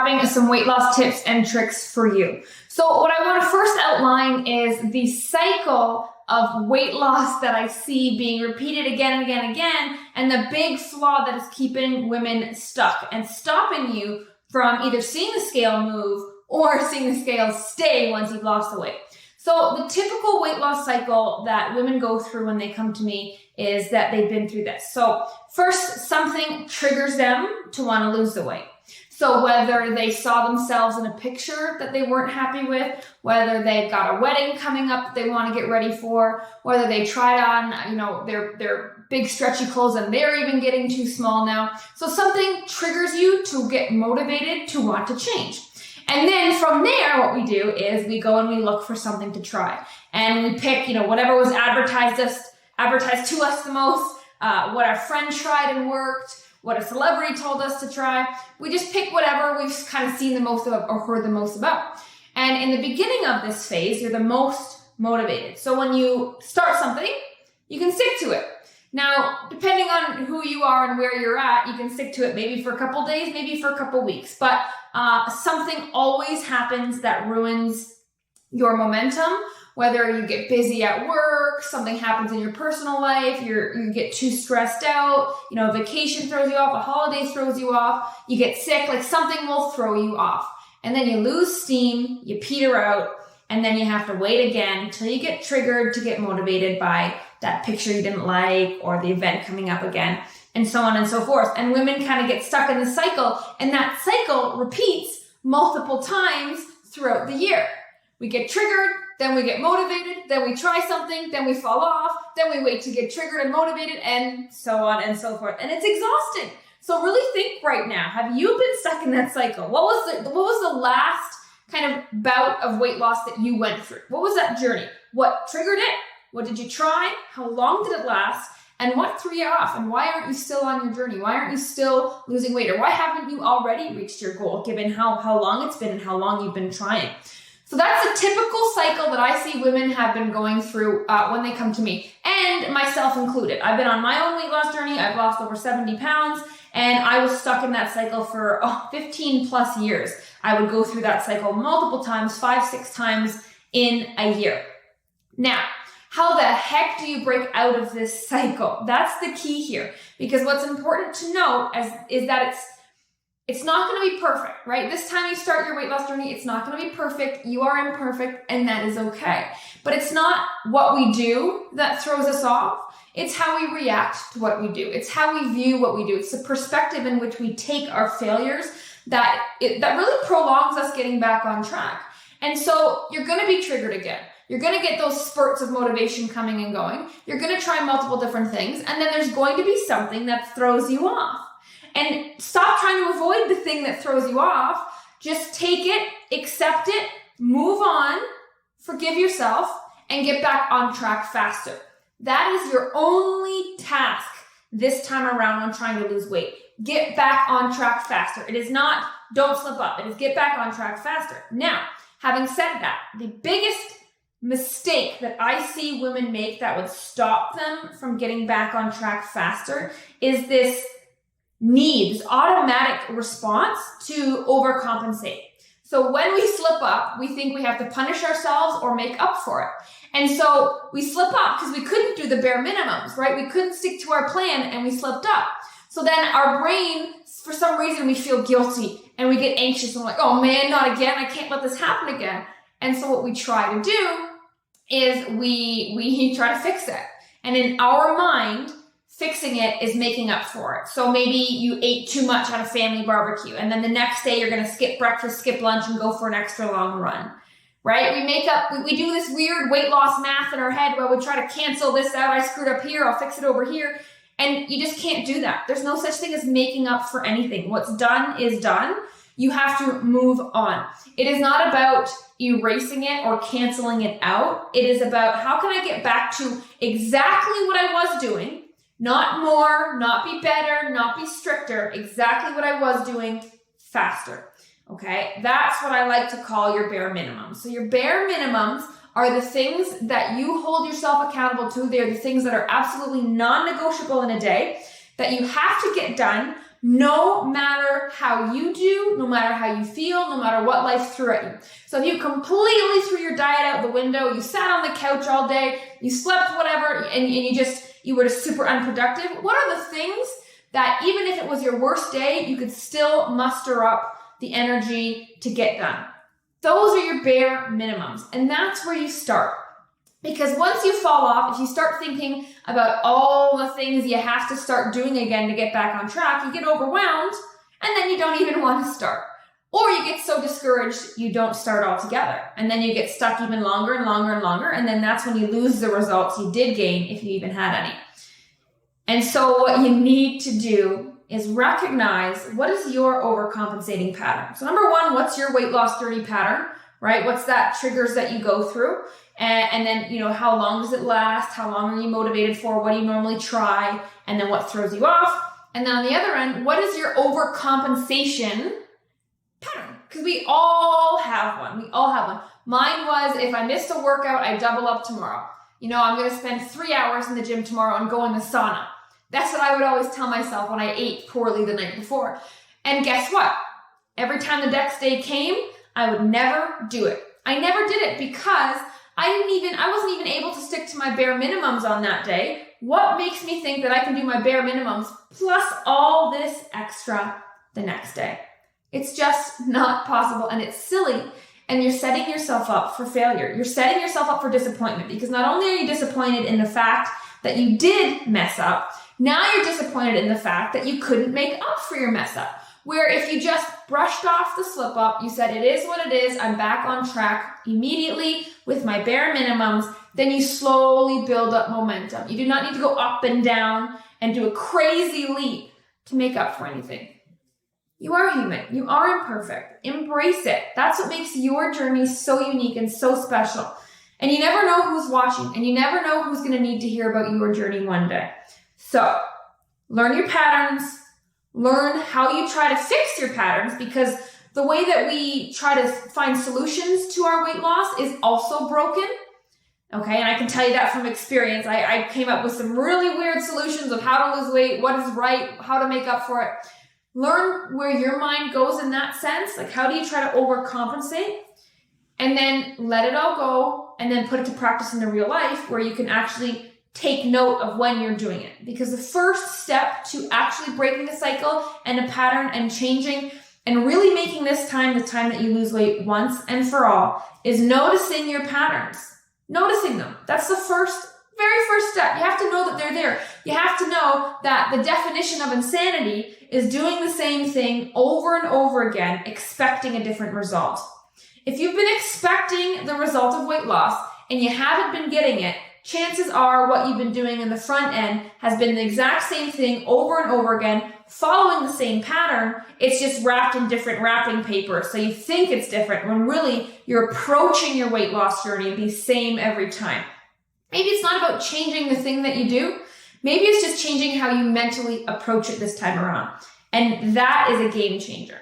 having some weight loss tips and tricks for you. So what I want to first outline is the cycle of weight loss that I see being repeated again and again and again, and the big flaw that is keeping women stuck and stopping you from either seeing the scale move or seeing the scale stay once you've lost the weight. So the typical weight loss cycle that women go through when they come to me is that they've been through this. So first, something triggers them to want to lose the weight. So whether they saw themselves in a picture that they weren't happy with, whether they've got a wedding coming up that they want to get ready for, whether they tried on, their big stretchy clothes and they're even getting too small now. So something triggers you to get motivated to want to change. And then from there, what we do is we go and we look for something to try. And we pick, whatever was advertised to us the most, what our friend tried and worked, what a celebrity told us to try. We just pick whatever we've kind of seen the most of or heard the most about. And in the beginning of this phase, you're the most motivated. So when you start something, you can stick to it. Now, depending on who you are and where you're at, you can stick to it maybe for a couple days, maybe for a couple weeks. But something always happens that ruins your momentum. Whether you get busy at work, something happens in your personal life, you get too stressed out, a vacation throws you off, a holiday throws you off, you get sick, like something will throw you off. And then you lose steam, you peter out, and then you have to wait again until you get triggered to get motivated by that picture you didn't like or the event coming up again, and so on and so forth. And women kind of get stuck in the cycle, and that cycle repeats multiple times throughout the year. We get triggered, then we get motivated, then we try something, then we fall off, then we wait to get triggered and motivated, and so on and so forth. And it's exhausting. So really think right now, have you been stuck in that cycle? What was the last kind of bout of weight loss that you went through? What was that journey? What triggered it? What did you try? How long did it last? And what threw you off? And why aren't you still on your journey? Why aren't you still losing weight? Or why haven't you already reached your goal, given how long it's been and how long you've been trying? So that's a typical cycle that I see women have been going through when they come to me, and myself included. I've been on my own weight loss journey. I've lost over 70 pounds, and I was stuck in that cycle for 15 plus years. I would go through that cycle multiple times, 5-6 times in a year. Now, how the heck do you break out of this cycle? That's the key here, because what's important to note is that it's not going to be perfect, right? This time you start your weight loss journey, it's not going to be perfect. You are imperfect, and that is okay. But it's not what we do that throws us off. It's how we react to what we do. It's how we view what we do. It's the perspective in which we take our failures that really prolongs us getting back on track. And so you're going to be triggered again. You're going to get those spurts of motivation coming and going. You're going to try multiple different things, and then there's going to be something that throws you off. And stop trying to avoid the thing that throws you off. Just take it, accept it, move on, forgive yourself, and get back on track faster. That is your only task this time around when trying to lose weight. Get back on track faster. It is not don't slip up. It is get back on track faster. Now, having said that, the biggest mistake that I see women make that would stop them from getting back on track faster is this automatic response to overcompensate. So when we slip up, we think we have to punish ourselves or make up for it. And so we slip up because we couldn't do the bare minimums, right? We couldn't stick to our plan and we slipped up. So then our brain, for some reason, we feel guilty and we get anxious and we're like, oh man, not again. I can't let this happen again. And so what we try to do is we try to fix it. And in our mind, fixing it is making up for it. So maybe you ate too much at a family barbecue, and then the next day you're going to skip breakfast, skip lunch, and go for an extra long run, right? We do this weird weight loss math in our head where we try to cancel this out. I screwed up here. I'll fix it over here. And you just can't do that. There's no such thing as making up for anything. What's done is done. You have to move on. It is not about erasing it or canceling it out. It is about how can I get back to exactly what I was doing. Not more, not be better, not be stricter, exactly what I was doing faster, okay? That's what I like to call your bare minimums. So your bare minimums are the things that you hold yourself accountable to. They're the things that are absolutely non-negotiable in a day that you have to get done no matter how you do, no matter how you feel, no matter what life threw at you. So if you completely threw your diet out the window, you sat on the couch all day, you slept whatever, and you were just super unproductive, what are the things that even if it was your worst day, you could still muster up the energy to get done? Those are your bare minimums. And that's where you start. Because once you fall off, if you start thinking about all the things you have to start doing again to get back on track, you get overwhelmed and then you don't even want to start. Or you get so discouraged, you don't start altogether. And then you get stuck even longer and longer and longer. And then that's when you lose the results you did gain, if you even had any. And so what you need to do is recognize what is your overcompensating pattern. So number one, what's your weight loss journey pattern, right? What's that triggers that you go through? And then, how long does it last? How long are you motivated for? What do you normally try? And then what throws you off? And then on the other end, what is your overcompensation pattern? Because we all have one. We all have one. Mine was, if I missed a workout, I double up tomorrow. I'm going to spend 3 hours in the gym tomorrow and go in the sauna. That's what I would always tell myself when I ate poorly the night before. And guess what? Every time the next day came, I would never do it. I never did it because I wasn't even able to stick to my bare minimums on that day. What makes me think that I can do my bare minimums plus all this extra the next day? It's just not possible, and it's silly, and you're setting yourself up for failure. You're setting yourself up for disappointment, because not only are you disappointed in the fact that you did mess up, now you're disappointed in the fact that you couldn't make up for your mess up. Where if you just brushed off the slip up, you said, it is what it is, I'm back on track immediately with my bare minimums, then you slowly build up momentum. You do not need to go up and down and do a crazy leap to make up for anything. You are human. You are imperfect. Embrace it. That's what makes your journey so unique and so special. And you never know who's watching, and you never know who's going to need to hear about your journey one day. So, learn your patterns. Learn how you try to fix your patterns, because the way that we try to find solutions to our weight loss is also broken. Okay, and I can tell you that from experience. I came up with some really weird solutions of how to lose weight, what is right, how to make up for it. Learn where your mind goes in that sense. Like, how do you try to overcompensate? And then let it all go, and then put it to practice in the real life where you can actually take note of when you're doing it. Because the first step to actually breaking the cycle and a pattern and changing and really making this time the time that you lose weight once and for all is noticing your patterns. Noticing them. That's the very first step. You have to know that they're there. You have to know that the definition of insanity is doing the same thing over and over again, expecting a different result. If you've been expecting the result of weight loss and you haven't been getting it, chances are what you've been doing in the front end has been the exact same thing over and over again, following the same pattern. It's just wrapped in different wrapping paper. So you think it's different when really you're approaching your weight loss journey the same every time. Maybe it's not about changing the thing that you do. Maybe it's just changing how you mentally approach it this time around. And that is a game changer.